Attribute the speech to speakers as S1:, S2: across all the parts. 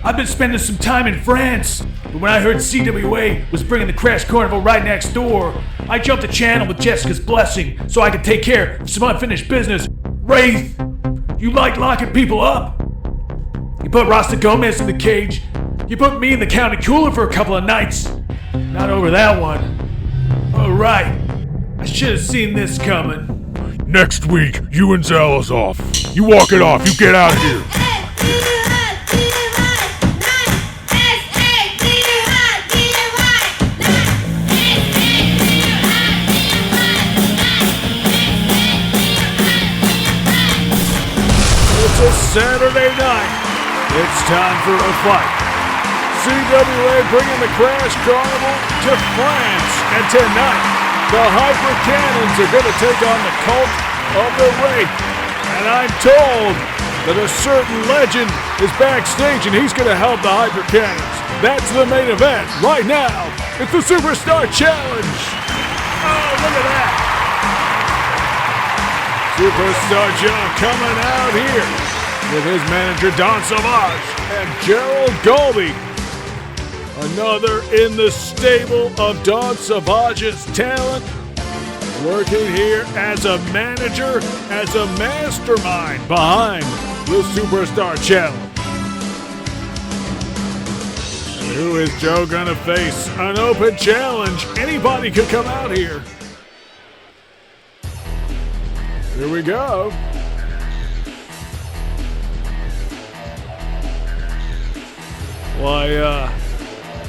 S1: I've been spending some time in France, but when I heard CWA was bringing the Crash Carnival right next door, I jumped the channel with Jessica's blessing so I could take care of some unfinished business. Wraith, you like locking people up? You put Rasta Gomez in the cage. You put me in the county cooler for a couple of nights. Not over that one. Oh, right. I should have seen this coming.
S2: Next week, you and Zala's off. You walk it off. You get out of here.
S1: It's a Saturday night. It's time for a fight. CWA bringing the Crash Carnival to France. And tonight, the Hyper Cannons are going to take on the cult of the Wraith. And I'm told that a certain legend is backstage and he's going to help the Hyper Cannons. That's the main event right now. It's the Superstar Challenge. Oh, look at that. Superstar Joe coming out here with his manager Don Savage and Gerald Golby. Another in the stable of Don Savage's talent, working here as a manager, as a mastermind behind the Superstar Challenge. And who is Joe gonna face? An open challenge. Anybody could come out here. Here we go. Why, I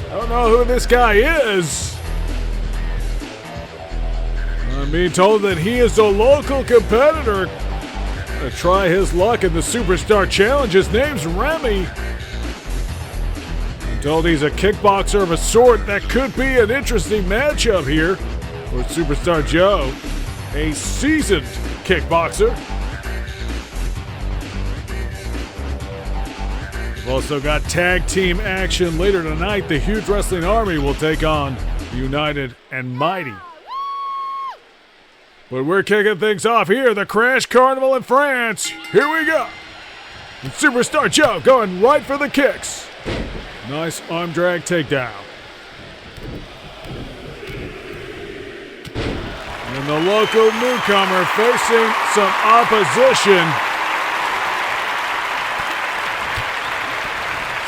S1: don't know who this guy is. I'm being told that he is a local competitor to try his luck in the Superstar Challenge. His name's Remy. I'm told he's a kickboxer of a sort. That could be an interesting matchup here for Superstar Joe, a seasoned kickboxer. We've also got tag team action later tonight. The Huge Wrestling Army will take on United and Mighty. But we're kicking things off here. The Crash Carnival in France. Here we go. And Superstar Joe going right for the kicks. Nice arm drag takedown. And the local newcomer facing some opposition.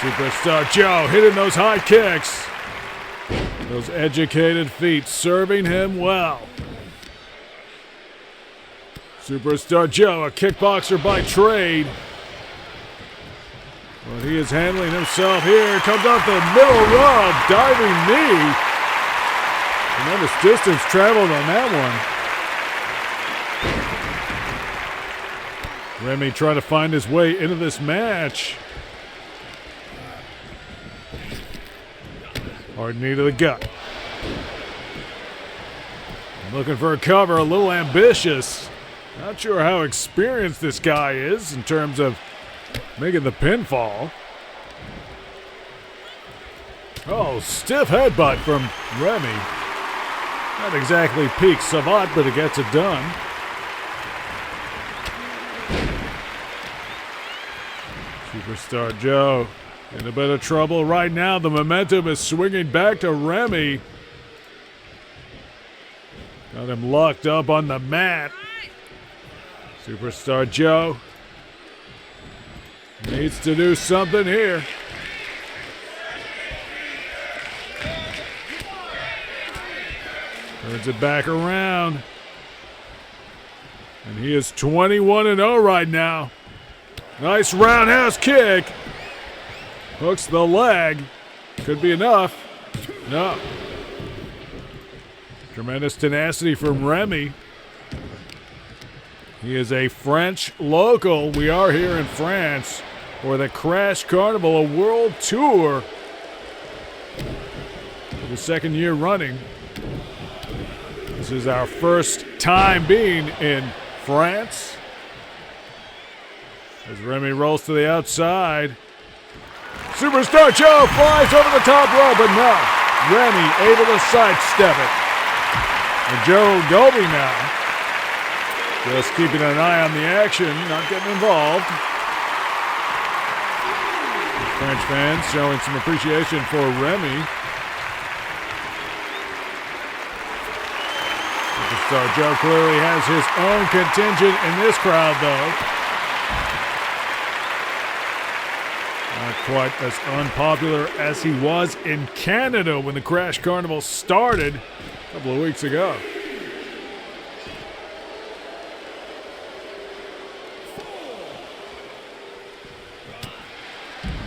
S1: Superstar Joe hitting those high kicks. Those educated feet serving him well. Superstar Joe, a kickboxer by trade. But he is handling himself here. Comes off the middle rub, diving knee. Tremendous distance traveled on that one. Remy trying to find his way into this match. Hard knee to the gut. Looking for a cover, a little ambitious. Not sure how experienced this guy is in terms of making the pinfall. Oh, stiff headbutt from Remy. Not exactly peak savant, but it gets it done. Superstar Joe in a bit of trouble right now. The momentum is swinging back to Remy. Got him locked up on the mat. Superstar Joe needs to do something here. Turns it back around. And he is 21-0 right now. Nice roundhouse kick. Hooks the leg. Could be enough. No. Tremendous tenacity from Remy. He is a French local. We are here in France for the Crash Carnival, a world tour. For the second year running. This is our first time being in France. As Remy rolls to the outside. Superstar Joe flies over the top rope, but no. Remy able to sidestep it. And Joe Golby now. Just keeping an eye on the action, not getting involved. French fans showing some appreciation for Remy. Superstar Joe clearly has his own contingent in this crowd, though. Not quite as unpopular as he was in Canada when the Crash Carnival started a couple of weeks ago.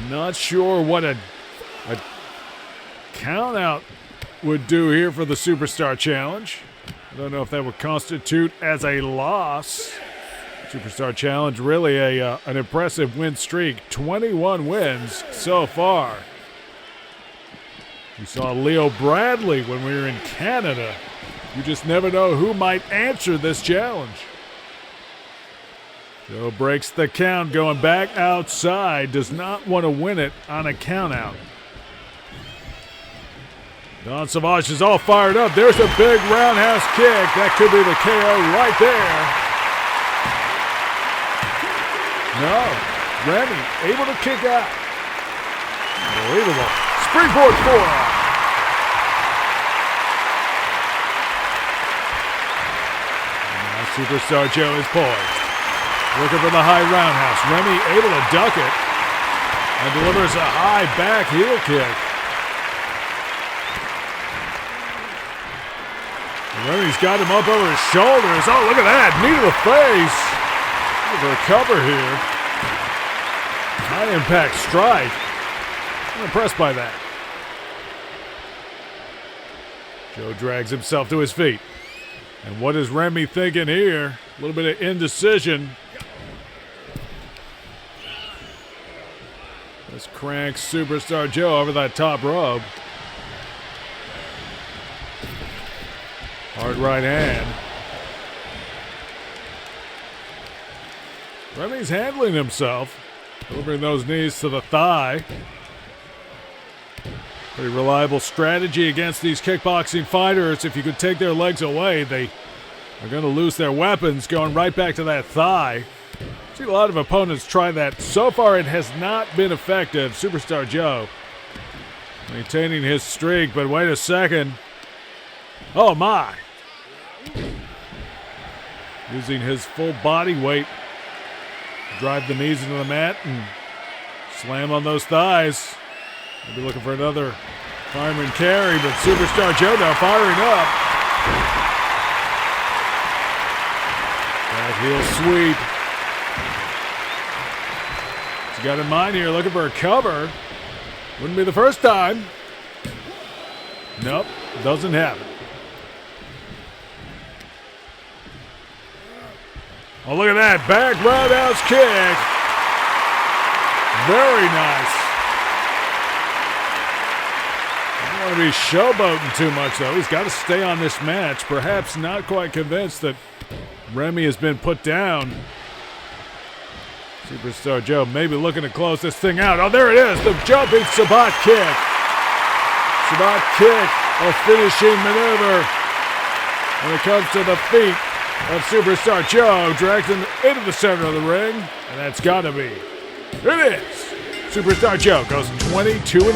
S1: Not sure what a count out would do here for the Superstar Challenge. I don't know if that would constitute as a loss. Superstar Challenge, really an impressive win streak. 21 wins so far. We saw Leo Bradley when we were in Canada. You just never know who might answer this challenge. Joe breaks the count, going back outside. Does not want to win it on a count out. Don Savage is all fired up. There's a big roundhouse kick. That could be the KO right there. No. Remy able to kick out. Unbelievable. Springboard forearm. Now Superstar Joe is poised. Looking for the high roundhouse. Remy able to duck it and delivers a high back heel kick. Remy's got him up over his shoulders. Oh, look at that. Knee to the face. Look for a cover here. High impact strike. I'm impressed by that. Joe drags himself to his feet. And what is Remy thinking here? A little bit of indecision. Let's crank Superstar Joe over that top rope. Hard right hand. Remy's handling himself. Delivering those knees to the thigh. Pretty reliable strategy against these kickboxing fighters. If you could take their legs away, they are going to lose their weapons, going right back to that thigh. See a lot of opponents try that. So far, it has not been effective. Superstar Joe maintaining his streak, but wait a second. Oh, my. Using his full body weight to drive the knees into the mat and slam on those thighs. Maybe looking for another fireman carry, but Superstar Joe now firing up. Back heel sweep. What's he got in mind here? Looking for a cover. Wouldn't be the first time. Nope, doesn't happen. Oh, look at that. Back roundhouse kick. Very nice. Don't want to be showboating too much, though. He's got to stay on this match. Perhaps not quite convinced that Remy has been put down. Superstar Joe maybe looking to close this thing out. Oh, there it is. The jumping Sabat kick. Sabat kick, a finishing maneuver. When it comes to the feet of Superstar Joe, drags him into the center of the ring, and that's got to be. It is. Superstar Joe goes 22-0.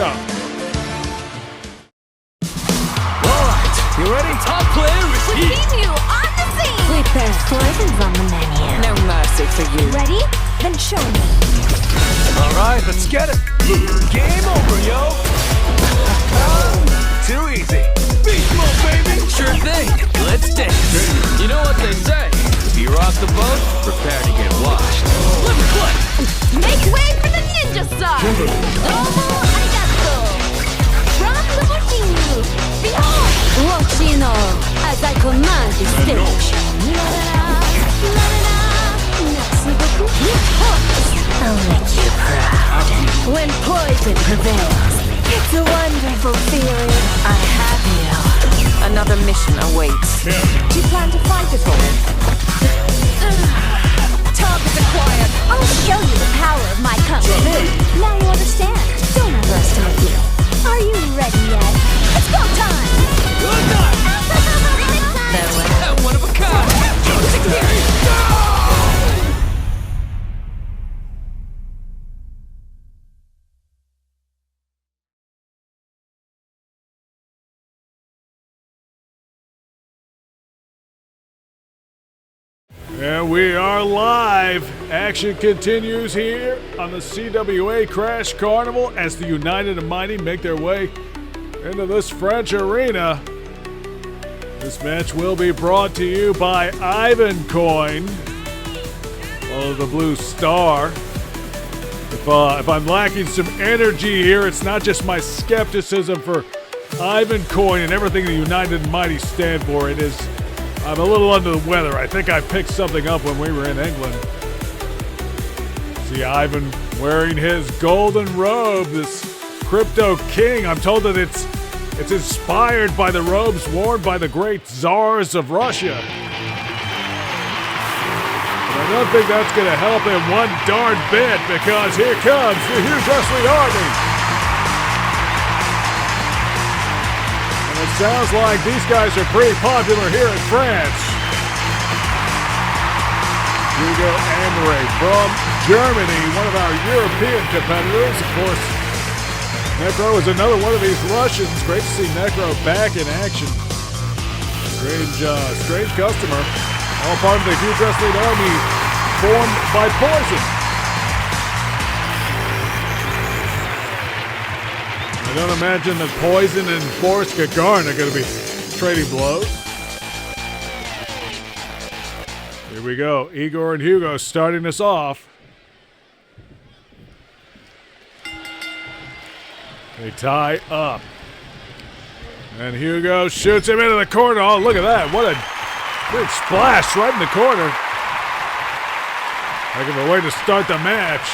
S3: Alright, you ready? Top player is here.
S4: Continue on the scene!
S5: Prepare poisons on the menu.
S4: No mercy for you.
S5: Ready? Then show me.
S3: Alright, let's get it. Game over, yo. Too easy. Beast mode, baby.
S6: Sure thing. Let's dance. You know what they say. If you rock the boat, prepare to get washed. Let me play.
S4: Make way for the ninja star! Domo arigato! From the machine! Behold!
S5: Watch you know, as I command this stage. I'll make you proud. When poison prevails, it's a wonderful feeling. I have you.
S4: Another mission awaits.
S5: Do you plan to fight at all?
S4: Target acquired!
S5: I'll show you the power of my company. Now you understand. Don't underestimate me. Are you ready yet? It's go time!
S3: Good night.
S6: One of a kind.
S1: And we are live. Action continues here on the CWA Crash Carnival as the United and Mighty make their way into this French arena. This match will be brought to you by Ivan Coin. Follow the blue star. If I'm lacking some energy here, it's not just my skepticism for Ivan Coin and everything the United and Mighty stand for. It is, I'm a little under the weather. I think I picked something up when we were in England. See Ivan wearing his golden robe, this Crypto King. I'm told that it's inspired by the robes worn by the great czars of Russia. But I don't think that's going to help him one darn bit, because here comes the Huge Wrestling Army. And it sounds like these guys are pretty popular here in France. Hugo Andre from Germany, one of our European competitors. Of course, Necro is another one of these Russians. Great to see Necro back in action. Strange customer. All part of the Huge Wrestling Army formed by Poison. I don't imagine that Poison and Boris Gagarin are going to be trading blows. Here we go. Igor and Hugo starting us off. They tie up. And Hugo shoots him into the corner. Oh, look at that. What a big splash right in the corner. Heck of a way to start the match.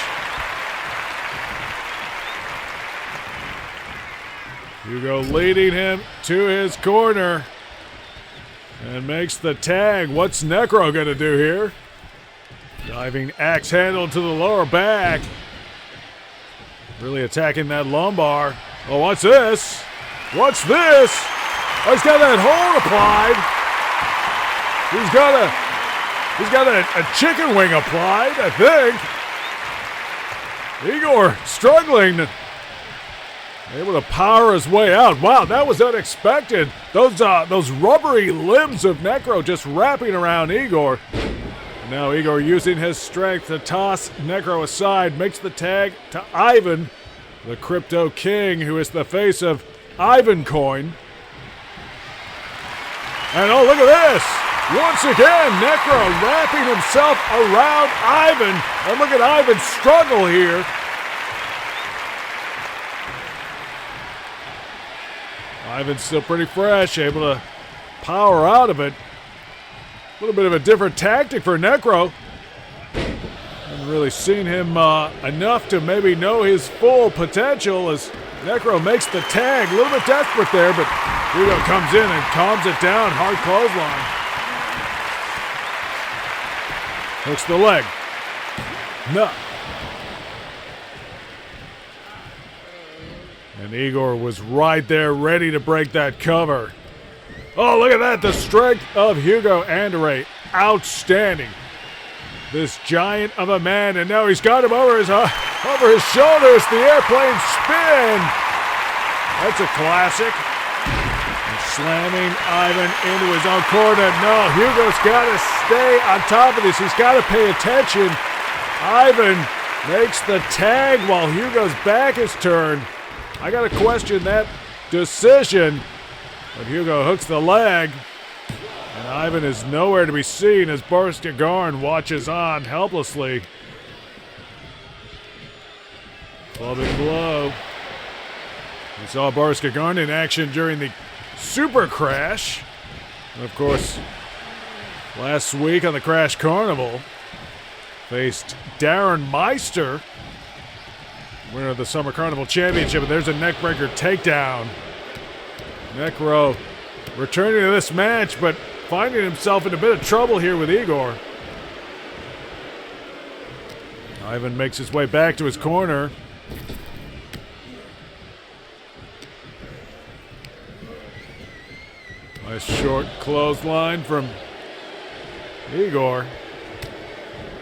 S1: Hugo leading him to his corner. And makes the tag. What's Necro going to do here? Diving axe handle to the lower back. Really attacking that lumbar. Oh, what's this? What's this? Oh, he's got that hold applied. He's got a chicken wing applied, I think. Igor struggling. Able to power his way out. Wow, that was unexpected. Those rubbery limbs of Necro just wrapping around Igor. Now Igor using his strength to toss Necro aside, makes the tag to Ivan, the Crypto King, who is the face of Ivan Coin. And oh, look at this! Once again, Necro wrapping himself around Ivan. And look at Ivan struggle here. Ivan's still pretty fresh, able to power out of it. A little bit of a different tactic for Necro. Haven't really seen him enough to maybe know his full potential as Necro makes the tag. A little bit desperate there, but Hugo comes in and calms it down. Hard clothesline. Hooks the leg. No. And Igor was right there ready to break that cover. Oh, look at that. The strength of Hugo Andre. Outstanding. This giant of a man, and now he's got him over his shoulders. The airplane spin. That's a classic. And slamming Ivan into his own corner. No, Hugo's got to stay on top of this. He's got to pay attention. Ivan makes the tag while Hugo's back is turned. I got to question that decision. But Hugo hooks the leg. And Ivan is nowhere to be seen as Boris Gagarin watches on helplessly. Clubbing blow. We saw Boris Gagarin in action during the Super Crash. And of course, last week on the Crash Carnival, faced Darren Meister, winner of the Summer Carnival Championship. And there's a neckbreaker takedown. Necro returning to this match, but finding himself in a bit of trouble here with Igor. Ivan makes his way back to his corner. Nice short clothesline from Igor.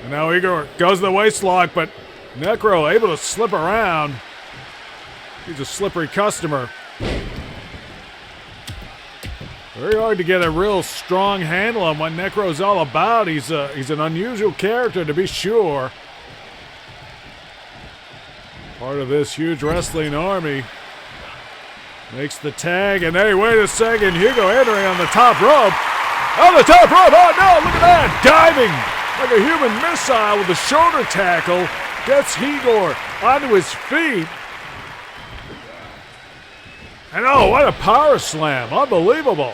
S1: And now Igor goes to the waistlock, but Necro able to slip around. He's a slippery customer. Very hard to get a real strong handle on what Necro's all about. He's an unusual character, to be sure. Part of this huge wrestling army. Makes the tag, and hey, wait a second. Hugo entering on the top rope. On the top rope! Oh no, look at that! Diving like a human missile with a shoulder tackle. Gets Igor onto his feet. And oh, what a power slam. Unbelievable.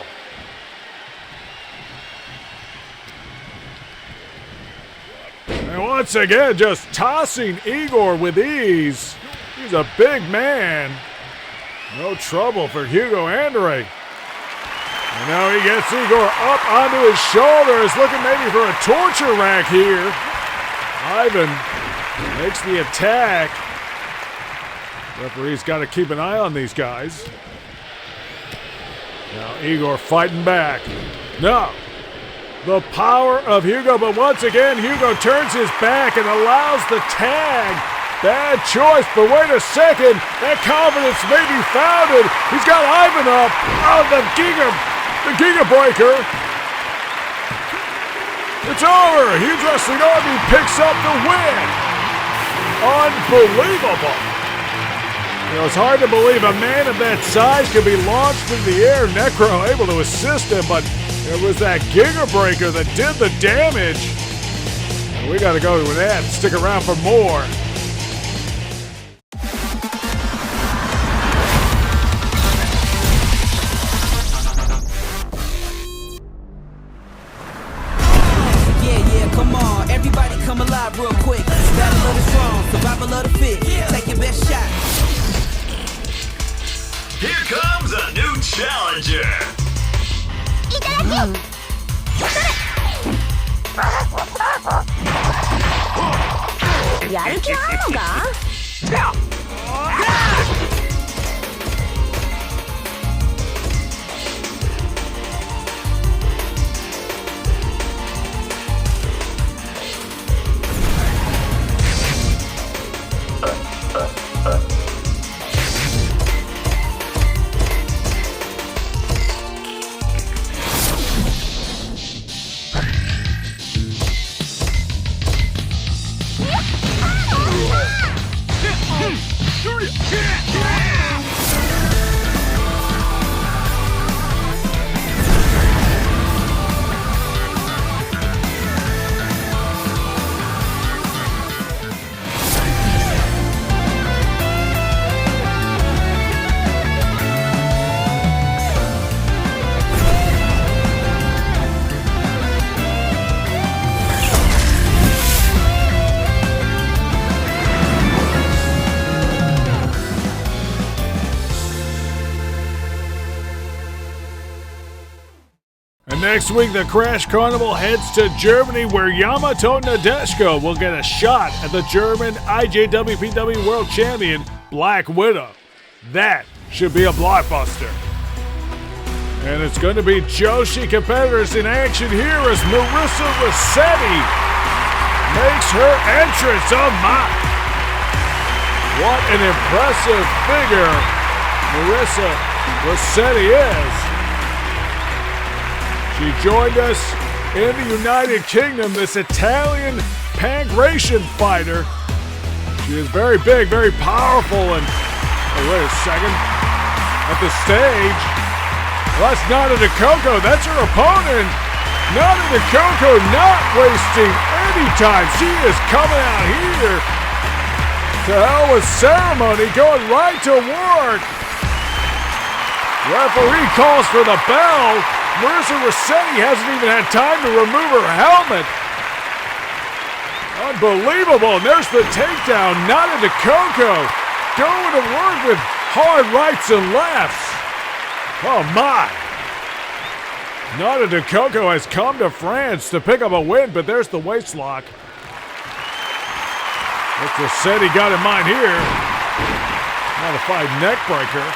S1: And once again, just tossing Igor with ease. He's a big man. No trouble for Hugo Andre. And now he gets Igor up onto his shoulders, looking maybe for a torture rack here. Ivan makes the attack. Referee's got to keep an eye on these guys. Now Igor fighting back. No. The power of Hugo, but once again, Hugo turns his back and allows the tag. Bad choice, but wait a second. That confidence may be founded. He's got Ivan up. Oh, the Giga Breaker. It's over. Huge Wrestling Army picks up the win. Unbelievable. You know, it's hard to believe a man of that size could be launched in the air. Necro able to assist him, but it was that Giga Breaker that did the damage. And we got to go to an ad. Stick around for more.
S7: Come alive real quick. Battle of the strong, survival of the fit. Take your best shot.
S8: Here comes a new challenger.
S4: やる気あんのか
S1: Next week, the Crash Carnival heads to Germany, where Yamato Nadeshiko will get a shot at the German IJWPW World Champion, Black Widow. That should be a blockbuster. And it's going to be Joshi competitors in action here as Marisa Rossetti makes her entrance. Oh my! What an impressive figure Marisa Rossetti is. She joined us in the United Kingdom, this Italian pancration fighter. She is very big, very powerful, and oh, wait a second. At the stage, well, that's Nana DeCoco. That's her opponent. Nana DeCoco not wasting any time. She is coming out here to hell with ceremony, going right to work. Referee calls for the bell. Marisa Rossetti hasn't even had time to remove her helmet. Unbelievable. And there's the takedown. Nana DeCoco going to work with hard rights and lefts. Oh, my. Nana DeCoco has come to France to pick up a win, but there's the waist lock. What Rossetti got in mind here. Modified neck breaker.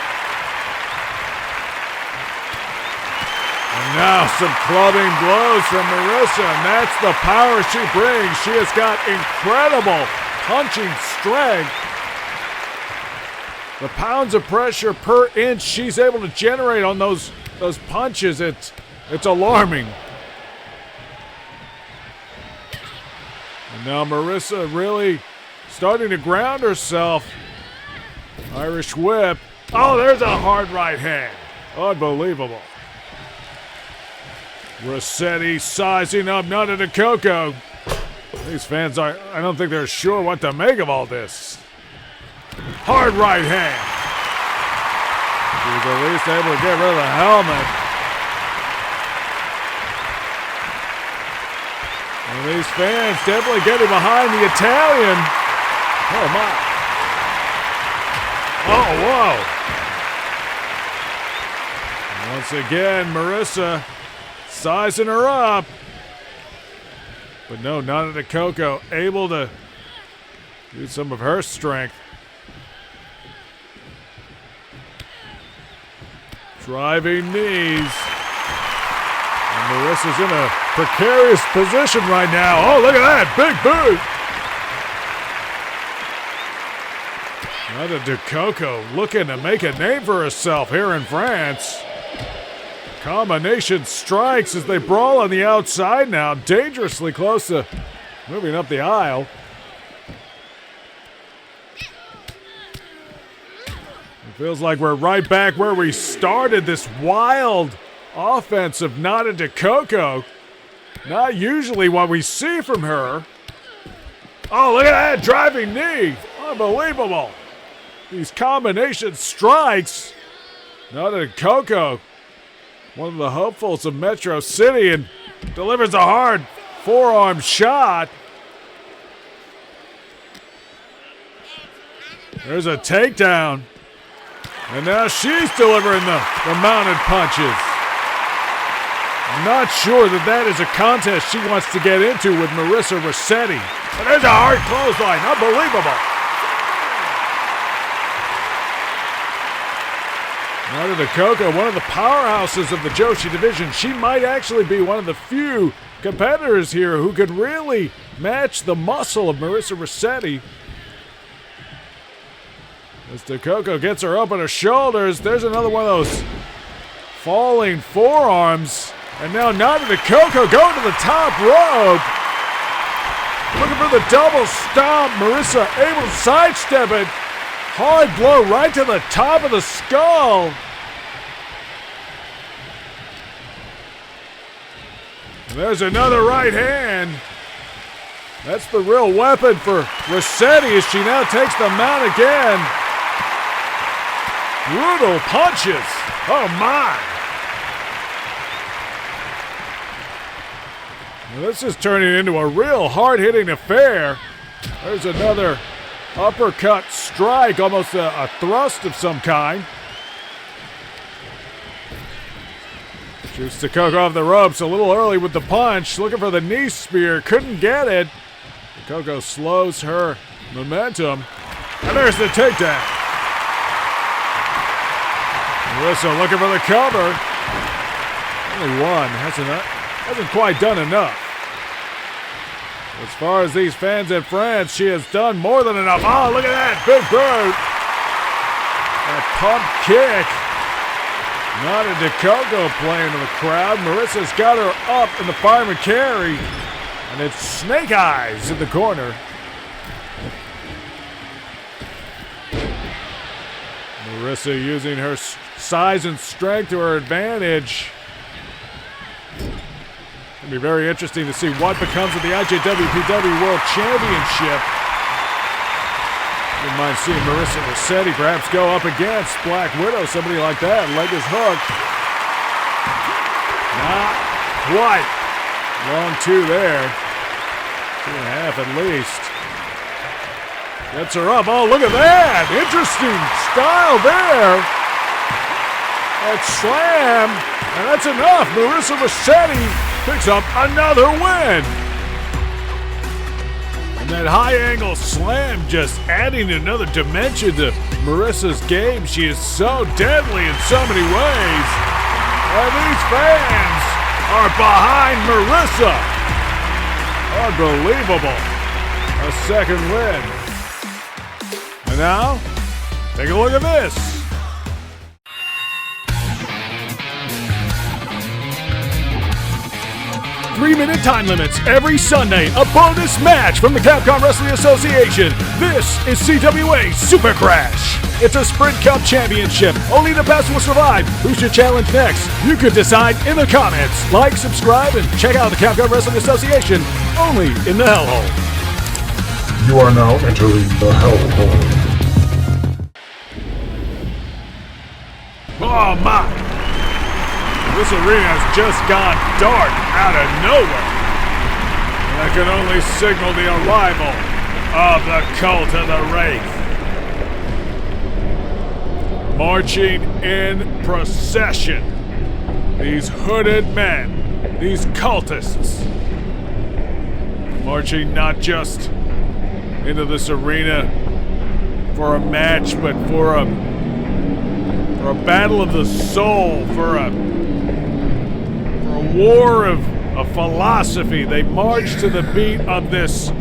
S1: And now some clubbing blows from Marisa, and that's the power she brings. She has got incredible punching strength. The pounds of pressure per inch she's able to generate on those those punches, it's alarming. And now Marisa really starting to ground herself. Irish whip. Oh, there's a hard right hand. Unbelievable. Rossetti sizing up Nana de Coco. These fans I don't think they're sure what to make of all this. Hard right hand. He was at least able to get rid of the helmet. And these fans definitely getting behind the Italian. Oh my. Oh, whoa. Once again, Marisa sizing her up. But no, Nana de Coco able to use some of her strength. Driving knees. And Marisa's in a precarious position right now. Oh, look at that. Big boot. Nana de Coco looking to make a name for herself here in France. Combination strikes as they brawl on the outside now. Dangerously close to moving up the aisle. It feels like we're right back where we started, this wild offense of Nana de Coco. Not usually what we see from her. Oh, look at that driving knee. Unbelievable. These combination strikes. Nana de Coco, one of the hopefuls of Metro City, and delivers a hard forearm shot. There's a takedown. And now she's delivering the mounted punches. I'm not sure that is a contest she wants to get into with Marisa Rossetti. But there's a hard clothesline. Unbelievable. Nana de Coco, one of the powerhouses of the Joshi division. She might actually be one of the few competitors here who could really match the muscle of Marisa Rossetti. As de Coco gets her up on her shoulders, there's another one of those falling forearms. And now Nana de Coco going to the top rope. Looking for the double stomp. Marisa able to sidestep it. Hard blow right to the top of the skull. And there's another right hand. That's the real weapon for Rossetti as she now takes the mount again. Brutal punches. Oh my. Well, this is turning into a real hard-hitting affair. There's another uppercut strike, almost a thrust of some kind. Shoots de Coco off the ropes a little early with the punch. Looking for the knee spear. Couldn't get it. De Coco slows her momentum. And there's the takedown. Marisa looking for the cover. Only one. Hasn't quite done enough. As far as these fans in France, she has done more than enough. Oh, look at that. Big boot. That pump kick. Nana de Coco playing to the crowd. Marisa's got her up in the fireman carry. And it's Snake Eyes in the corner. Marisa using her size and strength to her advantage. It'll be very interesting to see what becomes of the IJWPW World Championship. Wouldn't mind seeing Marisa Rossetti perhaps go up against Black Widow, somebody like that. Leg is hooked. Not quite. Long two there. 2.5 at least. Gets her up. Oh, look at that. Interesting style there. That slam. And that's enough. Marisa Rossetti picks up another win. And that high angle slam just adding another dimension to Marisa's game. She is so deadly in so many ways. And these fans are behind Marisa. Unbelievable. A second win. And now, take a look at this. 3-minute time limits every Sunday. A bonus match from the Capcom Wrestling Association. This is CWA Super Crash. It's a Sprint Cup Championship. Only the best will survive. Who should challenge next? You could decide in the comments. Like, subscribe, and check out the Capcom Wrestling Association only in the hellhole.
S2: You are now entering the hellhole.
S1: Oh my! This arena has just gone dark out of nowhere. That can only signal the arrival of the cult of the Wraith. Marching in procession. These hooded men, these cultists, marching not just into this arena for a match, but for a battle of the soul, for a war of philosophy. They march to the beat of this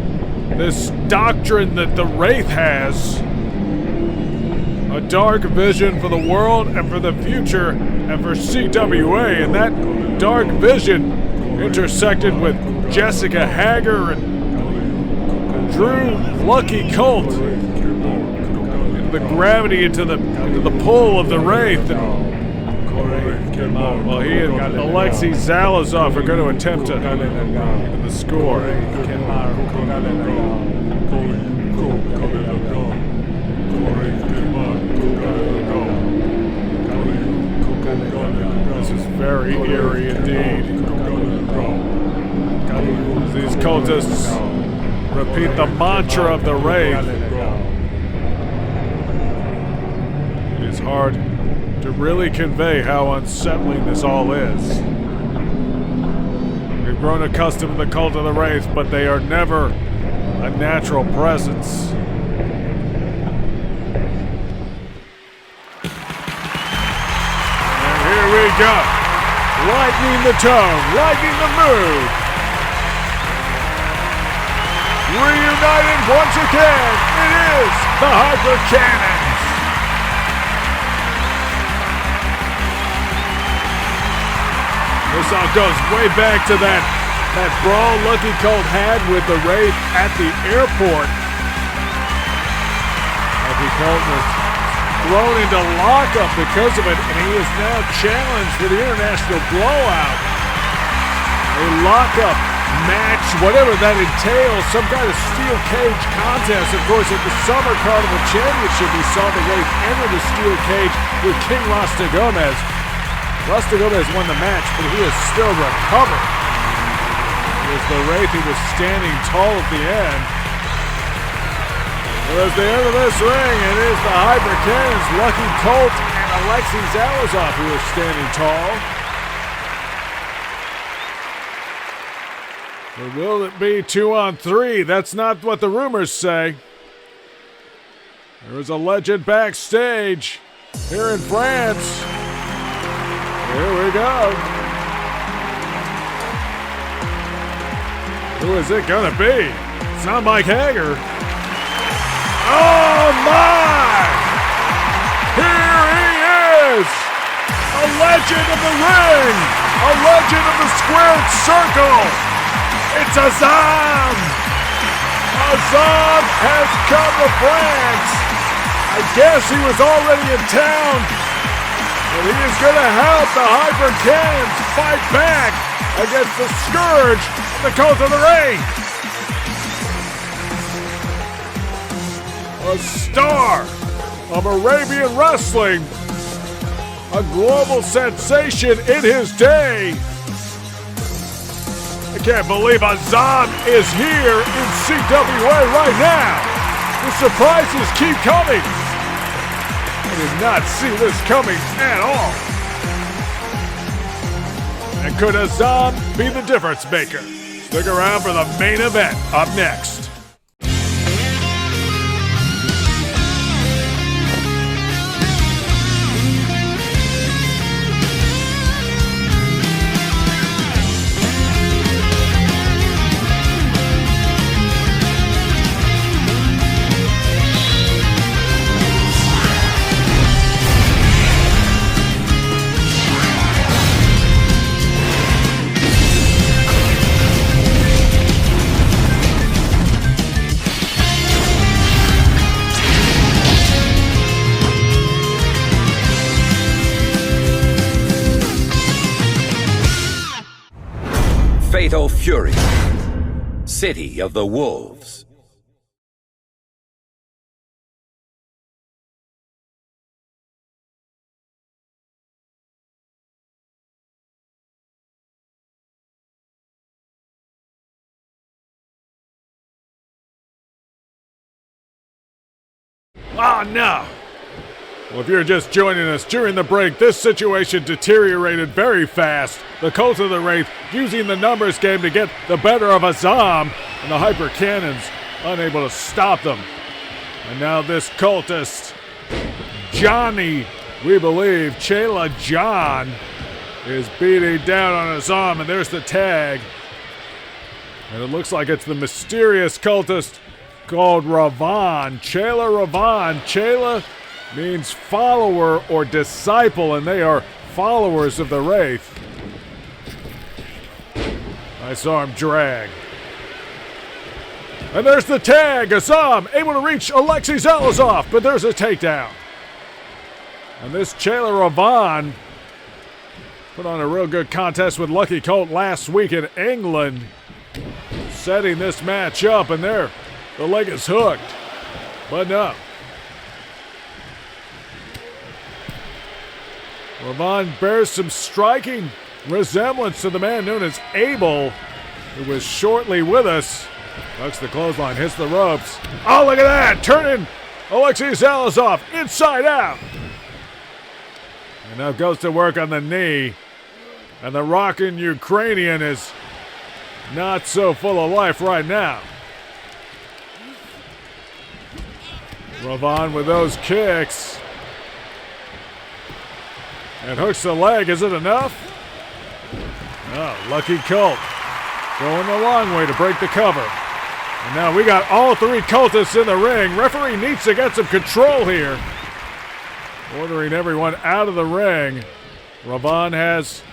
S1: doctrine that the Wraith has. A dark vision for the world and for the future and for CWA. And that dark vision intersected with Jessica Hager and Drew Lucky Colt. The gravity into the pull of the Wraith. Well, he and Alexei Zalazov are going to attempt to the score. This is very eerie indeed. These cultists repeat the mantra of the Wraith. It is hard to really convey how unsettling this all is. We've grown accustomed to the cult of the Wraith, but they are never a natural presence. And here we go. Lightening the tone, lightening the mood. Reunited once again, it is the Hyper Cannons. This all goes way back to that brawl Lucky Colt had with the Wraith at the airport. Lucky Colt was thrown into lockup because of it, and he is now challenged for the International Blowout. A lockup match, whatever that entails, some kind of steel cage contest. Of course, at the Summer Carnival Championship, we saw the Wraith enter the steel cage with King Rasta Gomez. Rasta Gomez won the match, but he is still recovered. It was the Wraith who was standing tall at the end. Well, as they enter this ring, it is the Hyper Cannons, Lucky Colt, and Alexei Zalazov who are standing tall. Or will it be 2-on-3? That's not what the rumors say. There is a legend backstage here in France. Here we go. Who is it gonna be? It's not Mike Hager. Oh my! Here he is! A legend of the ring! A legend of the squared circle! It's Azam! Azam has come to France! I guess he was already in town, but he is going to help the Hyper Cannons fight back against the Scourge of the Cult of the Wraith. A star of Arabian wrestling, a global sensation in his day. I can't believe Azam is here in CWA right now. The surprises keep coming. I did not see this coming at all. And could Azam be the difference maker? Stick around for the main event up next.
S9: Fury, City of the Wolves.
S1: Oh, no! Well, if you're just joining us during the break, this situation deteriorated very fast. The Cult of the Wraith using the numbers game to get the better of Azam, and the Hyper Cannons unable to stop them. And now this cultist, Johnny, we believe, Chela John, is beating down on Azam, and there's the tag. And it looks like it's the mysterious cultist called Ravan. Chela Ravan. Chela means follower or disciple, and they are followers of the Wraith. Nice arm drag. And there's the tag. Azam able to reach Alexei Zalazov, but there's a takedown. And this Chela Ravan put on a real good contest with Lucky Colt last week in England, setting this match up, and there, the leg is hooked. But no. Ravan bears some striking resemblance to the man known as Abel, who was shortly with us. Ducks the clothesline, hits the ropes. Oh, look at that! Turning Alexei Zalazov inside out. And now goes to work on the knee. And the rockin' Ukrainian is not so full of life right now. Ravan with those kicks. And hooks the leg. Is it enough? Oh, Lucky Colt going the long way to break the cover. And now we got all three cultists in the ring. Referee needs to get some control here. Ordering everyone out of the ring. Ravan has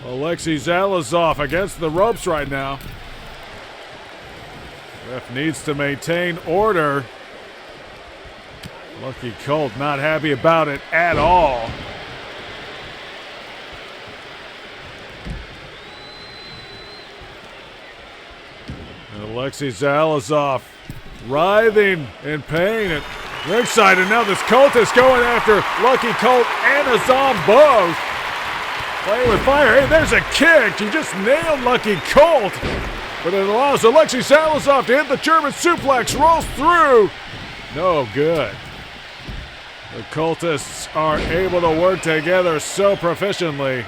S1: Alexei Zalazov against the ropes right now. Ref needs to maintain order. Lucky Colt not happy about it at all. And Alexei Zalazov writhing in pain at ringside, and now this cultist going after Lucky Colt and Azam both. Playing with fire. Hey, there's a kick. He just nailed Lucky Colt. But it allows Alexei Zalazov to hit the German suplex. Rolls through. No good. The cultists are able to work together so proficiently.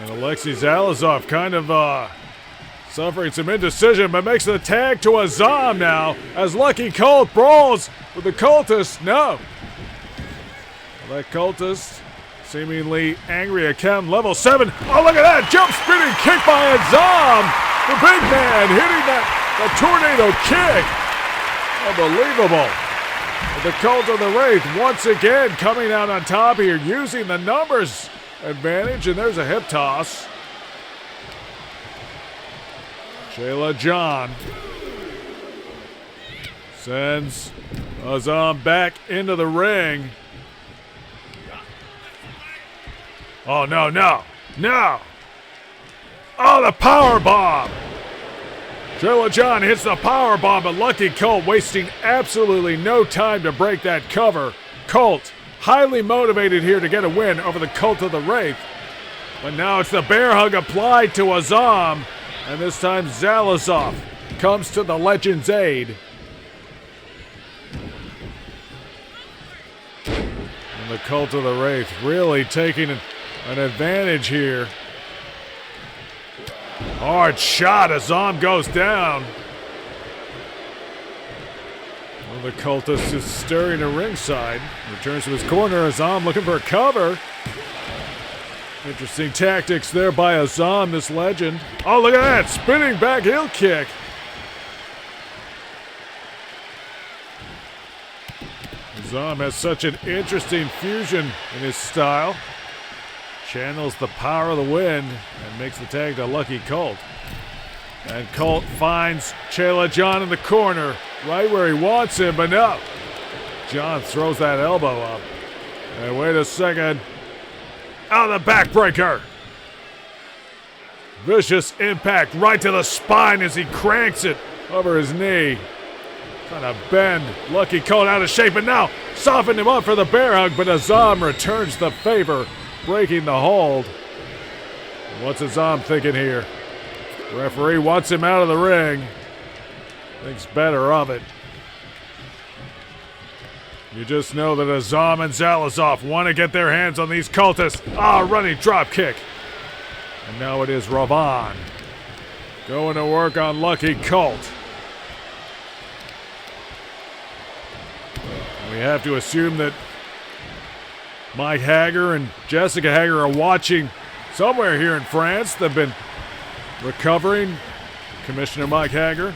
S1: And Alexei Zalazov kind of suffering some indecision, but makes the tag to Azam now as Lucky Colt brawls with the cultist. No. That cultist seemingly angry at count level 7. Oh, look at that. Jump spinning kick by Azam. The big man hitting that tornado kick. Unbelievable. But the Cult of the Wraith once again coming out on top here, using the numbers advantage, and there's a hip toss. Chela John sends Azam back into the ring. Oh, no, no, no. Oh, the power bomb. Chela John hits the power bomb, but Lucky Colt wasting absolutely no time to break that cover. Colt highly motivated here to get a win over the Cult of the Wraith. But now it's the bear hug applied to Azam. And this time Zalazov comes to the Legend's aid. And the Cult of the Wraith really taking an advantage here. Hard shot. Azam goes down. Well, the cultist is stirring to ringside. Returns to his corner. Azam looking for a cover. Interesting tactics there by Azam, this legend. Oh, look at that. Spinning back heel kick. Azam has such an interesting fusion in his style. Channels the power of the wind and makes the tag to Lucky Colt. And Colt finds Chela John in the corner, right where he wants him, but no. John throws that elbow up. And wait a second. out of the backbreaker. Vicious impact right to the spine as he cranks it over his knee. Trying to bend Lucky Colt out of shape, and now softened him up for the bear hug, but Azam returns the favor, breaking the hold. What's Azam thinking here? The referee wants him out of the ring. Thinks better of it. You just know that Azam and Zalazov want to get their hands on these cultists. Running drop kick. And now it is Ravan going to work on Lucky Colt. We have to assume that Mike Hager and Jessica Hager are watching somewhere here in France. They've been recovering. Commissioner Mike Hager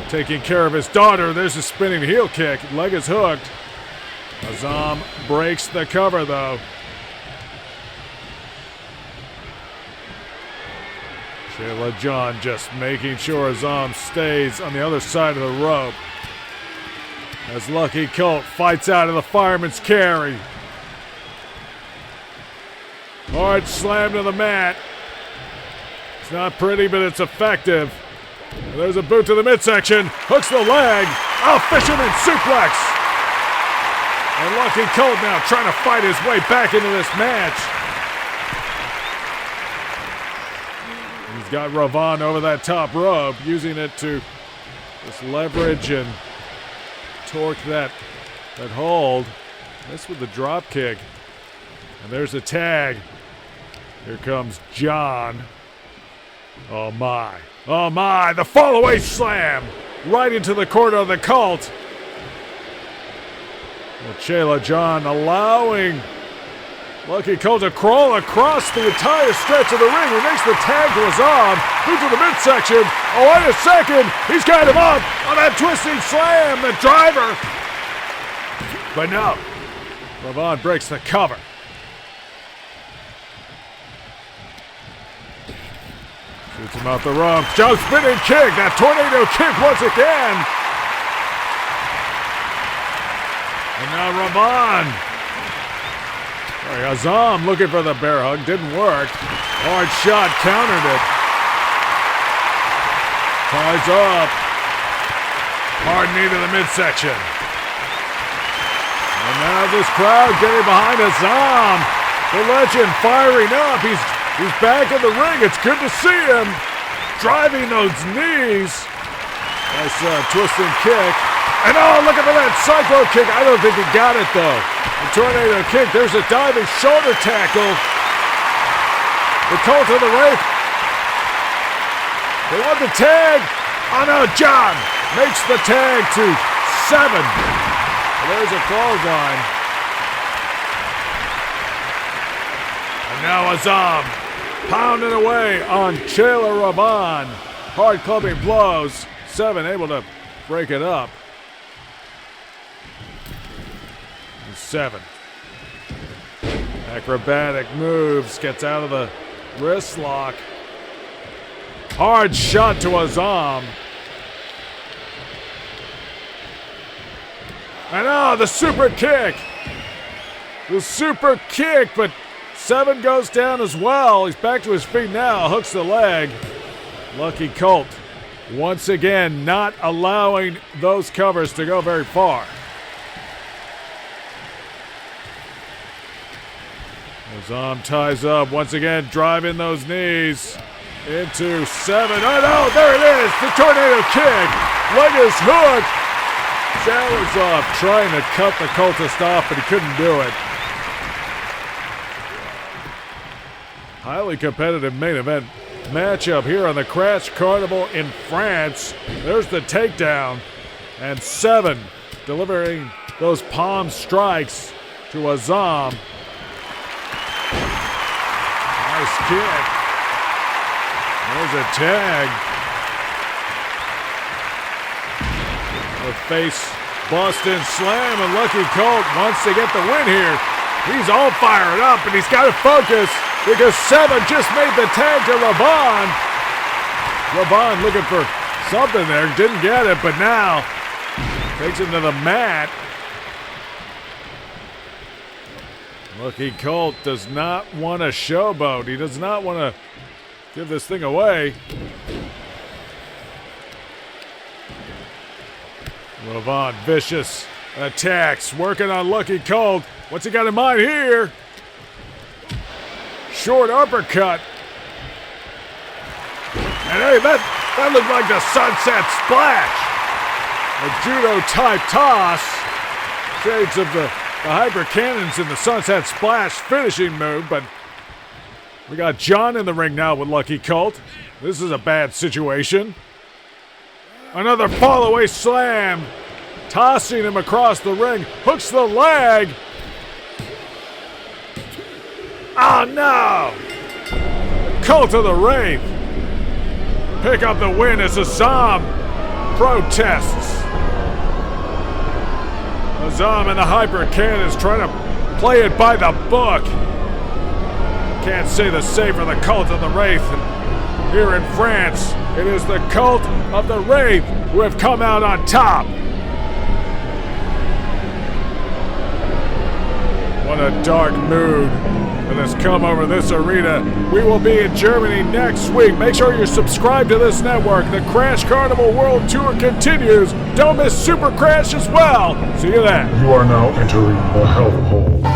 S1: taking care of his daughter. There's a spinning heel kick. Leg is hooked. Azam breaks the cover, though. Shayla John just making sure Azam stays on the other side of the rope as Lucky Colt fights out of the fireman's carry. Hard slam to the mat. It's not pretty, but it's effective. There's a boot to the midsection. Hooks the leg. Fisherman suplex. And Lucky Colt now trying to fight his way back into this match. He's got Ravan over that top rope, using it to just leverage and torque that hold. This with the drop kick. And there's a tag. Here comes John. Oh my. Oh my. The fall-away slam. Right into the corner of the Colt. Well, Shayla John allowing Lucky Colt to crawl across the entire stretch of the ring. He makes the tag to Azam. Moves to the midsection. Oh, wait a second. He's got him up on that twisting slam. The driver. But no. Ravan breaks the cover. Shoots him out the rope. Jump spinning kick. That tornado kick once again. And now Ravan. Azam looking for the bear hug. Didn't work. Hard shot. Countered it. Ties up. Hard knee to the midsection. And now this crowd getting behind Azam. The legend firing up. He's back in the ring. It's good to see him. Driving those knees. Nice twisting kick. And looking for that cyclone kick. I don't think he got it, though. The tornado kick. There's a diving shoulder tackle. The Colt of the Wraith. They want the tag. Oh, no. John makes the tag to 7. There's a clothesline. And now Azam pounding away on Shayla Ravan. Hard clubbing blows. 7 able to break it up. 7. Acrobatic moves, gets out of the wrist lock. Hard shot to Azam. And the super kick. The super kick, but 7 goes down as well. He's back to his feet now, hooks the leg. Lucky Colt once again not allowing those covers to go very far. Azam ties up once again, driving those knees into 7. Oh no, there it is, the tornado kick. Leg is hooked. Zalazov trying to cut the cultist off, but he couldn't do it. Highly competitive main event matchup here on the Crash Carnival in France. There's the takedown, and 7 delivering those palm strikes to Azam. Nice kick. There's a tag. A face busting slam, and Lucky Colt wants to get the win here. He's all fired up, and he's got to focus because 7 just made the tag to Ravan. Ravan looking for something there, didn't get it, but now takes him to the mat. Lucky Colt does not want a showboat. He does not want to give this thing away. Levon, vicious attacks, working on Lucky Colt. What's he got in mind here? Short uppercut. And hey, that looked like the sunset splash. A judo-type toss. Shades of the hyper cannons in the sunset splash finishing move, but we got John in the ring now with Lucky Colt. This is a bad situation. Another fall-away slam. Tossing him across the ring. Hooks the leg. Oh no! Cult of the Wraith. Pick up the win as Azam protests. Azam and the Hyper Cannons trying to play it by the book. Can't say the same for the Cult of the Wraith. And here in France, it is the Cult of the Wraith who have come out on top. What a dark mood that has come over this arena. We will be in Germany next week. Make sure you're subscribed to this network. The Crash Carnival World Tour continues. Don't miss Super Crash as well. See you then.
S2: You are now entering the hellhole.